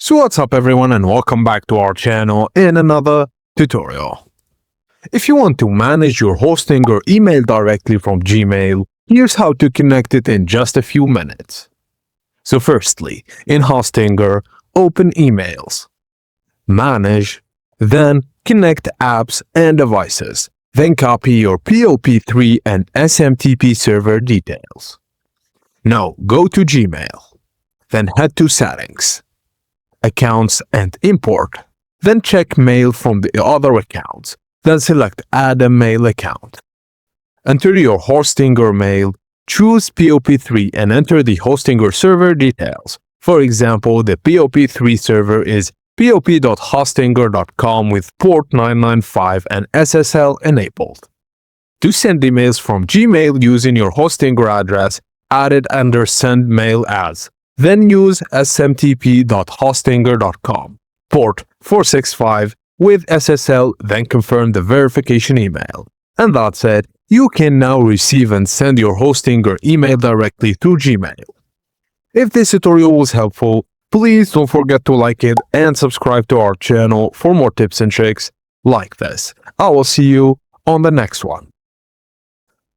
So what's up everyone and welcome back to our channel in another tutorial. If you want to manage your hosting or email directly from Gmail, here's how to connect it in just a few minutes. So firstly, in Hostinger, open Emails, Manage, then Connect Apps and Devices, then copy your POP3 and SMTP server details. Now go to Gmail, then head to Settings, Accounts and Import, then check Mail from the other accounts, then select Add a Mail account. Enter your Hostinger mail, choose POP3 and enter the Hostinger server details. For example, the POP3 server is pop.hostinger.com with port 995 and SSL enabled. To send emails from Gmail using your Hostinger address, add it under Send Mail As. Then use smtp.hostinger.com, port 465 with SSL, then confirm the verification email. And that's it. You can now receive and send your Hostinger email directly through Gmail. If this tutorial was helpful, please don't forget to like it and subscribe to our channel for more tips and tricks like this. I will see you on the next one.